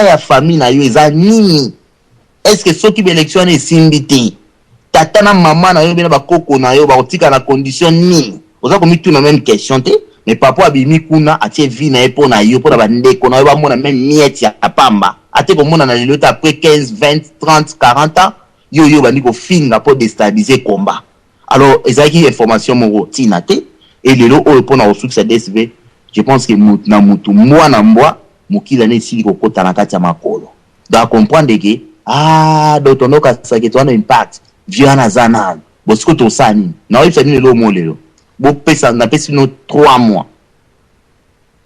ya famille na yo eza nini? Est-ce que ceux qui élection est simbité tata na maman na yo bena bakoko na yo bakotika na condition nini? Oza komi tout na même question te, mais papa abimi kuna atie vie na epo na yo pona bandeko na yo ba mona même miette ya pamba. Ate ko mona na lelo après 15, 20, 30, 40 ans, yo bandi ko finga pour déstabiliser combat. Alors, ezaki information moko tina te et lelo oyo pona osuki DSV, je pense que na mutu mwana mbwa mokila ne sili kokota na kati ya makolo. Donc comprendre que dotono ka saketo na impact viana zanal. Bosiko to sani. Na oyi fani lelo mo lelo. Bo pesa na pesi no 3 mois.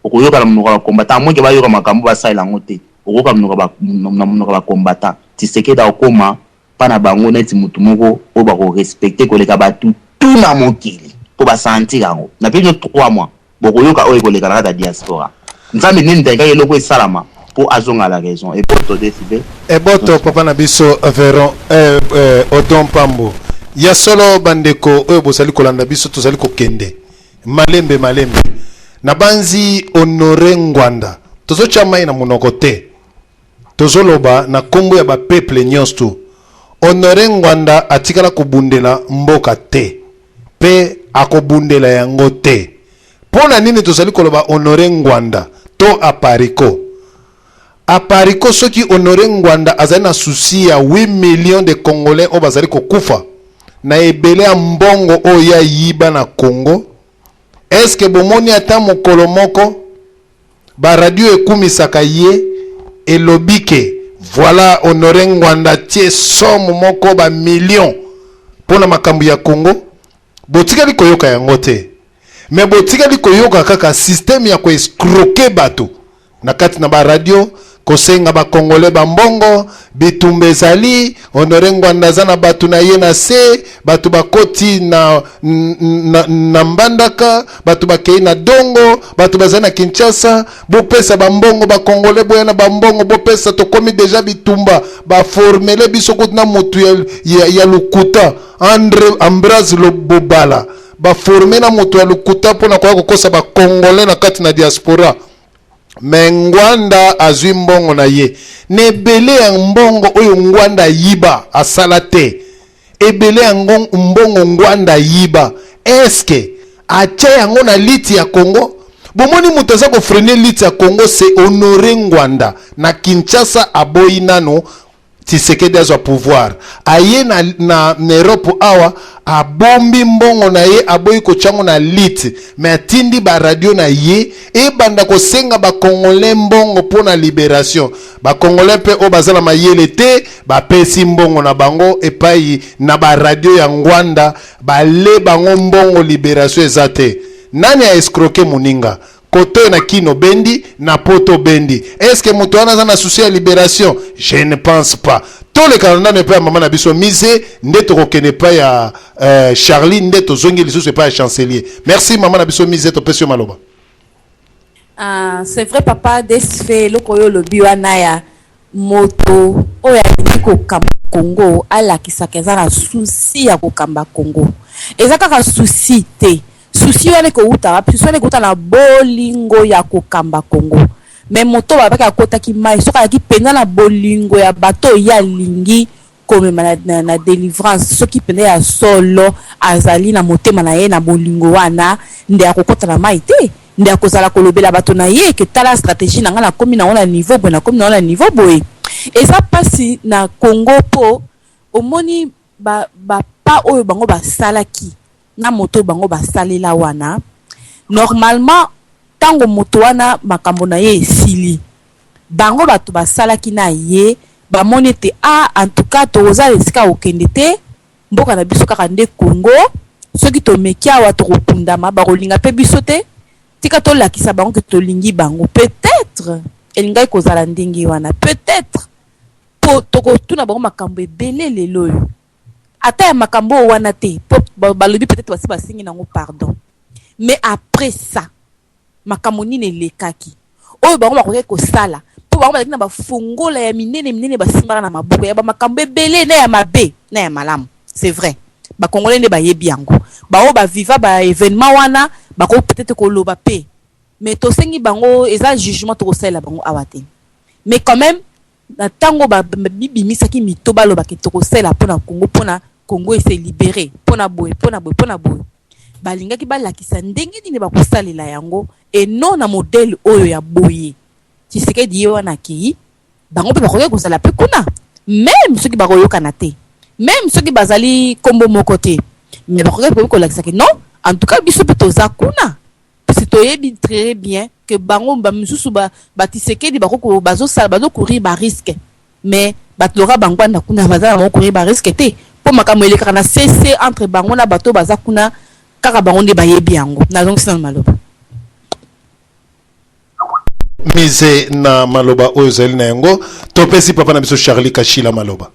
Okoyoka na mnoka combattant mo ke ba yoka makambo ba saila ngote. Okoka mnoka ba combattant. Tisekeda okoma pana bango neti mutu moko o ba ko respecter koleka batu tout na mokili. Po ba sentir yango. Na pesi no 3 mois. Bokoyoka oyi koleka na ta diaspora. Nzambe nini ndanga yeloko esalama pour azonga la raison et pour te décider et boto papa na biso veron odon pambo ya solo bandeko oyo bosali kolanda biso tozali kokende malembe na banzi Honoré Ngwanda tozocha mai na monoko te tozoloba na kombo ya ba peuple nyonso. Honoré Ngwanda atikala kobundela mboka te pe akobundela yango te. Pona nini tozali koloba Honoré Ngwanda to apariko soki Honoré Ngwanda azali na souci ya 8 millions de Congolais o bazali kokufa na ebele ya mbongo o ya yiba na Congo. Est-ce que bomoni ata mokolo moko ba radio ekumisaka ye elobike voilà Honoré Ngwanda tie somme moko ba millions pona makambu ya Congo? Botikali koyoka yango te. Mais botikali koyoka kaka système ya ko escroquer bato na kati na ba radio kosenga ba Congolais ba mbongo bitumba ezali Honoré Ngwanda za na bato na ye na se bato bakoti na mbandaka bato bakei na dongo bato bazana na Kinshasa bopesa ba mbongo ba Congolais boya na ba mbongo bopesa to komi déjà bitumba ba formele biso na motu ya lukuta Ambroise Lobobala ba formé na moto ya lukuta pona kwa kokosa ba Congolais na kati na diaspora. Ngwanda azwi mbongo na ye nebele ya mbongo oyo Ngwanda yiba asala te ebele ya mbongo Ngwanda yiba eske acha yango na liti ya Congo? Bomoni mutu aza kofrene liti ya Congo c'est Honoré Ngwanda na Kinshasa aboyi nano Tshisekedi azwa pouvoir aye na Europe awa abombi mbongo na ye aboyi kochango na lit mais atindi ba radio na ye e banda kosenga ba Congolais mbongo pona libération ba Congolais pe o bazala mayele te ba pesi mbongo na bango epai na ba radio ya Ngwanda ba le bango mbongo libération ezate. Nani a escroquer muninga koto na kino bendi na poto bendi? Est-ce que mutu wana za na souci ya libération? Je ne pense pas. Tous les Canadiens ne peuvent maman na biso mise ndeto kokene pa ya Charlie ndeto zongi lisusu pa ya chancelier. Merci maman na biso mise to pesio maloba. C'est vrai papa desfe lokoyo lobi wana ya moto oya ndiko kamba Congo ala kisaka za na souci ya kokamba Congo. Ezaka ka souci te. Souci wana ko uta, souci wana ko uta na bolingo ya kokamba Congo. Mais moto babaka kota ki mai soka ki pena na bolingo ya bato ya lingi comme na délivrance soki pena ya solo azali na motema na ye na bolingo wana nde akokota na mai te nde akozala kolobela bato na ye ke tala stratégie na nga na komi na ona niveau boy na komi na ona niveau boy eza pasi na Congo po omoni ba pa oyo bango basalaki na moto bango basalela wana normalement tango moto wana makambo na ye esili bango bato basalaki na ye bamoni te en tout cas toza esika okende te mboka na biso kaka nde Congo soki tomeki awa tokopundama bakolinga pe biso te tika tolakisa bango ke tolingi bango peut-être elingai kozala ndenge wana peut-être po tokotuna bango makambo ebele lelo oyo ata ya makambo wana te po balobi peut-être basi basingi nango pardon mais après ça makambo nini elekaki oyo bango bakoki kosala po bango bazaki na bafungola ya minene basimbaka na maboko ya bamakambo ebele na ya mabe na ya malamu. C'est vrai bakongolais nde bayebi yango bao baviva ba événement wana bako peut-être koloba pe mais tosengi bango eza jugement tokosalela bango awa te mais quand même na tango bimisaki mito balobaki tokosala mpona Congo mpona Congo ese libéré mpona boye balingaki balakisa ndenge nini bakosalela yango et non na modèle oyo ya boye Tshisekedi ye wana ki bango mpe bakoki kozala mpe kuna même soki bakoyokana te même soki bazali kombo moko te mais bakoki kolakisaki non en tout cas biso mpe toza kuna parce que toyebi très bien que bango bamisusu Tshisekedi bakoko bazokourir barisque mais batloka bango anda kuna bazala bakokourir barisque te mpo makambo elekaka na cc entre bango na bato baza kuna kaka bango nde bayebi yango nazongisa na maloba mise na maloba oyo zali na yango topesi papa na biso Charlie Kachila maloba.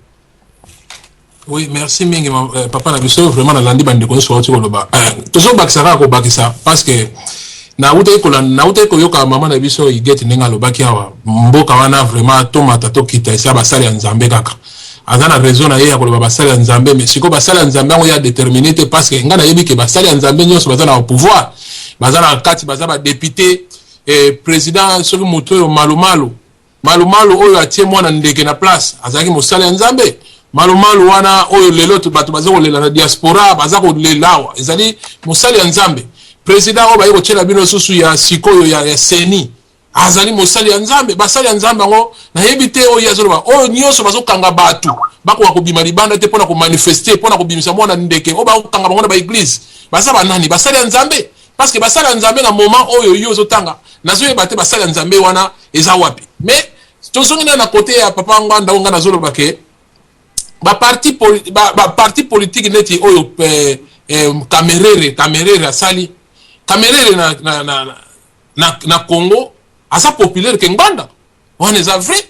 Oui, merci mingi papa na biso vraiment na landi bande ko so koloba toujours bakisaka ko bakisa parce que na uta ko yoka mama na biso iget ninga lobaki awa mboka wana vraiment tomata to kita esa basali ya nzambe kaka azana raison na ye ya koloba basali ya nzambe mais siko basali ya nzambe ngo ya déterminé te parce que ngana yebi ke basali ya nzambe nyonso bazana au pouvoir bazana kati bazaba député et président soki moto malumalu oyo atie mwana ndeke na place azaki mosali ya nzambe malumalu wana oyo lelo bato bazako lela na diaspora bazako lelawa ezali mosali ya nzambe président oyo bayiko tshela bino susu ya sikoyo ya seni azali mosali ya nzambe basali ya nzambe ngo na yebite oyo yazoloba oyo nyonso bazokanga batu bako kobima libanda te pona ko manifester pona kobimisa mwana ndeke oyo bakanga bango na ba église basaba nani basali ya nzambe parce que basali ya nzambe na moment oyo yo zotanga nazoyeba te basali ya nzambe wana eza wapi mais tozongi na côté ya papa nganda nga nazoloba ke parti politique neti oyo Kamerere asali Kamerere na Congo asa populaire ke Nganda wana eza vrai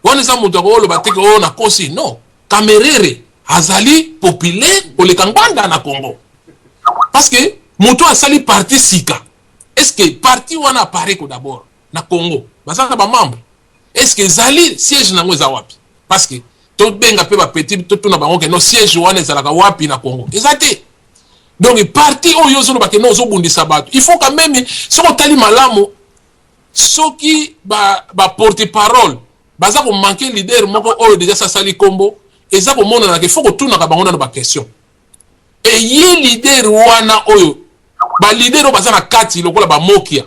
wana eza moto ko ba teke o na kosi non Kamerere azali populaire koleka Nganda na Congo parce que moto asali parti sika est-ce que parti wana apparaît ko d'abord na Congo basaka ba membre est-ce que zali siège nango eza wapi parce que to benga pe ba petit to na bango ke no siège wana ezalaka wapi na Congo ezate donc parti oyo zo ba ke no zo bundisa bato il faut quand même soko tali malamu soki ba porte parole baza ko manquer leader moko oyo déjà ça sali kombo eza ko mona na ke faut ko tuna ka bango na ba question et ye leader wana oyo ba leader baza na kati lokola ba mokia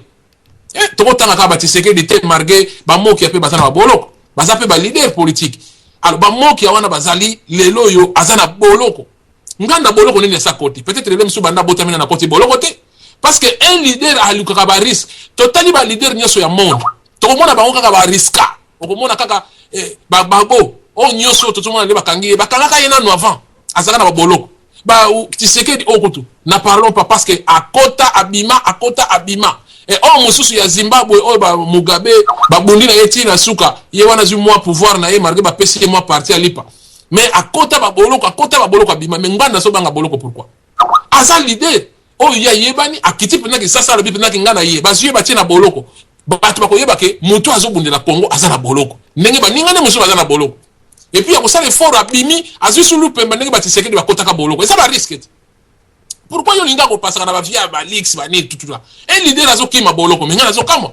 toko tanga ka ba Tshisekedi te margué ba mokia pe baza na boloko baza pe ba leader politique alors ba mokia wana bazali lelo yo azana boloko nganda boloko nini sa côté peut-être le msu banda botamina na côté boloko te parce que un leader aluka ba risque totali ba leader nyoso ya monde to komona bango kaka ba riska okomona kaka bago o nyoso to tumona le bakanga ka yena no avant azaka na ba boloko ba Tshisekedi okutu na parlons pas parce que akota abima et o mususu ya Zimbabwe o ba Mugabe ba bundi na yeti na suka ye wana zu moi pouvoir na ye marqué ba pesi moi parti alipa mais akota ba boloko abima mais nganda so banga boloko pourquoi asa leader o ya yebani akiti pena ki sasa lobi pena ki ngana ye bazuye ba tina boloko bato ba koyeba ke mutu azobundi na Congo asa na boloko ndenge ba ningane musu baza na boloko et puis akosala effort abimi azu sulu pemba ndenge ba Tshisekedi ba kota ka boloko esa ba risque pourquoi yo linga ko pasaka na ba via ba leaks ba ni tout là un leader azokima boloko mais ngana azokama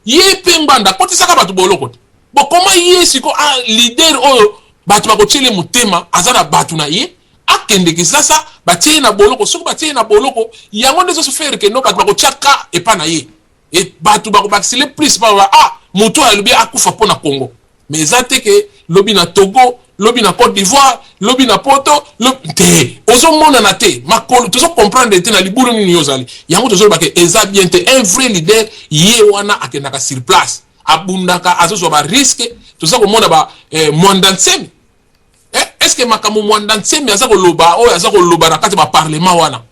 ye pembanda kotisa ka bato boloko bon comment ye siko un leader oyo bato bakochele mutema azana bato na ye akende ki sasa batie na boloko soko batie na boloko yango ndezo so faire que no bato bakochaka epa na ye et bato bakobakisile plus ba moto alubi akufa pona Congo mais ezate ke lobi na Togo lobi na Côte d'Ivoire lobi na Poto te ozo mona na te makolo tozo comprendre te na libulu ni yozali yango tozo ba ke eza bien te un vrai leader ye wana akendaka sur place abundaka azozo ba risque tozo ko mona ba mwandansemi est-ce que makamu mwandansemi azako loba o azako loba na kati ba parlement wana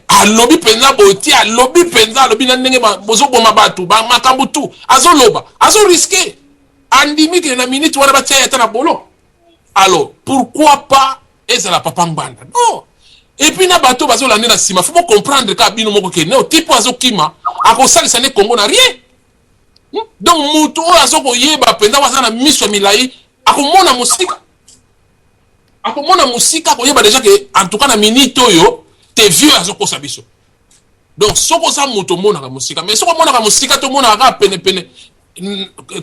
alobi penza boti alobi penza alobi na ndenge bozo boma batu ba makambu tu azo loba azo risquer andimi que na minute wana batia ya tana bolo alors pourquoi pas ezala papa Nganda non et puis na bato bazo lande na sima faut comprendre ka bino moko ke no tipo azo kima akosali sane Congo na rien donc mutu o azo ko yeba penza wasana miso milai akomona musika ko yeba déjà que en tout cas na minute oyo te vieux azo ko sabiso donc soko sa mutu mona ka musika mais soko mona ka musika to mona ka pene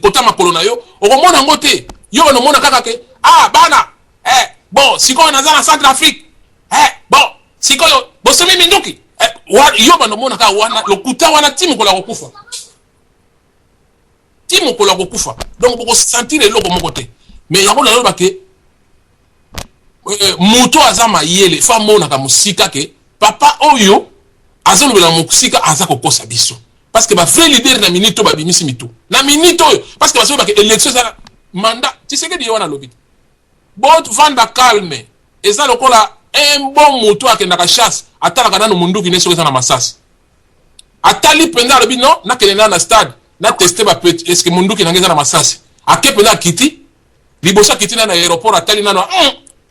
kota makolo na yo okomona ngo te yo onomona kaka ke bana bon sikoyo naza na Centrafrique bon sikoyo bosomi minduki yo banomona kaka wana lokuta wana timu kola kokufa donc boko sentir eloko moko te mais yango na loba ke muto aza mayele fa mona ka musika ke papa oyo azolobela musika aza kokosa biso parce que ba vrai leader na minute ba bimisi mitu na minute oyo parce que basoba ke élection za mandat Tshisekedi yo na lobi bot vanda calme eza lokola un bon muto akendaka chasse atalaka nanu munduki ne soki na masasi atali penda lobi non na kelena na stade na tester ba peut est-ce que munduki nangeza na masasi akependa kiti libosa kiti na aéroport atali nanu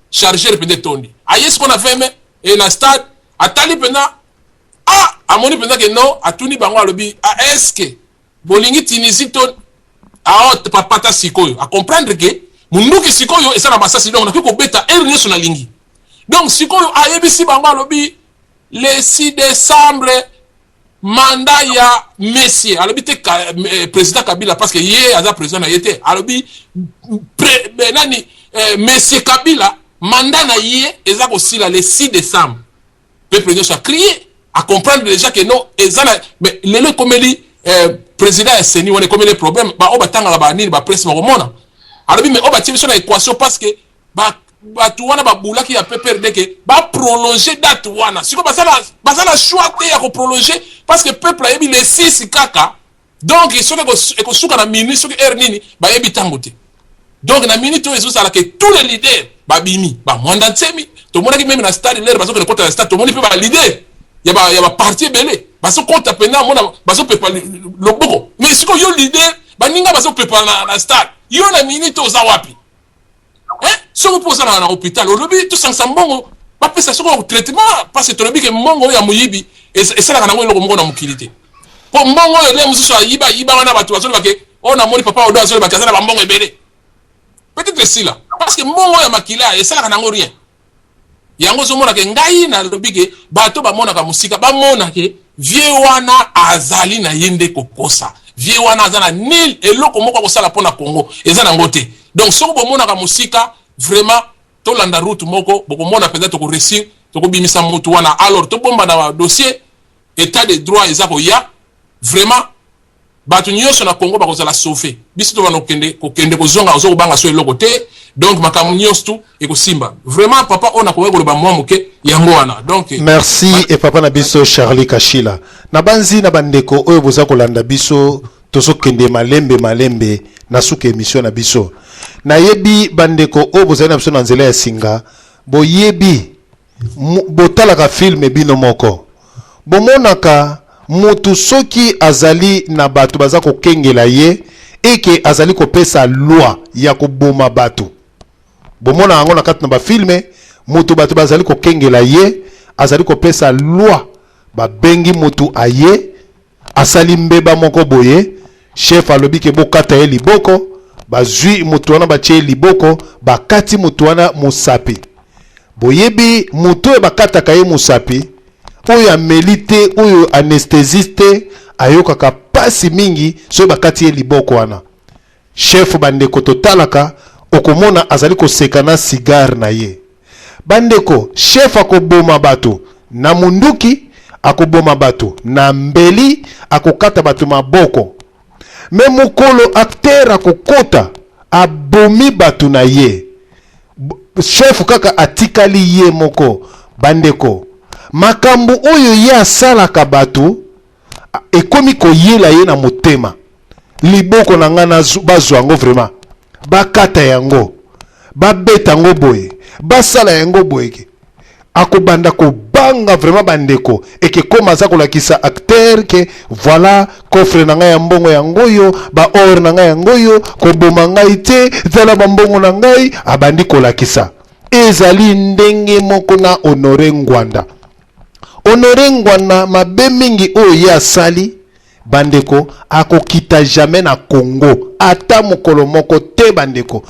chargeur penda tondi ayes qu'on a fait mais et na stade atali penda amoni penda que non atuni bango alobi est-ce que bolingi Tunisie ton papa sikoyo a comprendre que munduki sikoyo esa na masasi donc na ko beta ernie sur la lingi donc sikoyo ayebisi bango alobi le 6 décembre mandat ya Messi alobi te président Kabila parce que yé aza président na yete alobi nani Messi Kabila mandat na yé eza ko sila le 6 décembre peuple nyonso a crié à comprendre déjà que non ezana mais lelo komeli président ya seni wana comme les problèmes ba obatanga ba nini ba presse makomona alobi mais obati biso na équation parce que ba tu wana ba bulaki ya PPRD que ba prolonger date wana siko basala choix te ya ko prolonger parce que peuple a yebi le 6 kaka donc soki ko suka na minute soki heure nini ba yebi tango te donc na minute oyo ezosala que tous les leaders ba bimi ba mwanda nsemi to monaki même na stade l'air baso que kota na stade to moni pe ba leader ya ba parti belé baso kota pena mona baso pepa loboko mais siko yo leader baninga baso pepa na stade yo na minute oza wapi soko posa na hôpital olobi to sansa mbongo ba pesa soko traitement parce que tolobi ke mbongo ya muyibi esala kana ngolo moko na mukilité po mbongo ele mususu yiba wana batu baso bake ona moni papa odo aso bake asala mbongo ebele peut-être c'est là parce que mbongo ya makila esala kana ngolo rien yango zo mona ke ngai na lobi ke bato ba mona ka musika ba mona ke vie wana azali na yende kokosa vie wana azana nil eloko moko ko sala pona Congo ezana ngote donc soko bo mona ka musika vraiment to landa route moko boko mona peut-être ko réussir to ko bimisa mutu wana alors to bomba na dossier état de droit ezako ya vraiment batu nyonso na Congo bako zala sauver biso to bano kende ko zonga ozo banga so eloko te donc makamu nyonso tu eko simba vraiment papa on a ko ngolo ba mwa muke yango wana donc merci et papa na biso Charlie Kashila na banzi na bandeko oyo boza ko landa biso tozo kende malembe na suka émission na biso na yebi bandeko oyo boza na biso na nzela ya singa boyebi botalaka film bino moko bomonaka mutu soki azali na bato baza ko kengela ye eke azali ko pesa loi ya ko boma bato bomona yango na kati na ba filme mutu bato bazali ko kengela ye azali ko pesa loi ba bengi mutu aye asali mbeba moko boye chef alobi ke bokata ye liboko bazwi mutu wana batie liboko bakati mutu wana musapi boyebi mutu bakataka ye musapi oyo amelite oyo anesthésiste ayokaka pasi mingi so bakati ye liboko wana chef bandeko totalaka okomona azali koseka na cigare na ye bandeko chef akoboma bato na munduki akoboma bato na mbeli akokata bato maboko me mukolo acteur akokota abomi bato na ye chef kaka atikali ye moko bandeko makambo oyo ye asalaka bato ekomi koyela ye na motema liboko na ngana bazwa yango vraiment bakata yango babeta yango boye basala yango boye akobanda kobanga vraiment bandeko eke koma za kolakisa acteur ke voilà coffre na ngai ya mbongo yango yo ba or na ngai yango yo koboma ngai te zala bambongo na ngai abandi kolakisa ezali ndenge moko na Honoré Ngwanda mabe mingi oyo ye asali bandeko akokita jamais na Congo ata mokolo moko te bandeko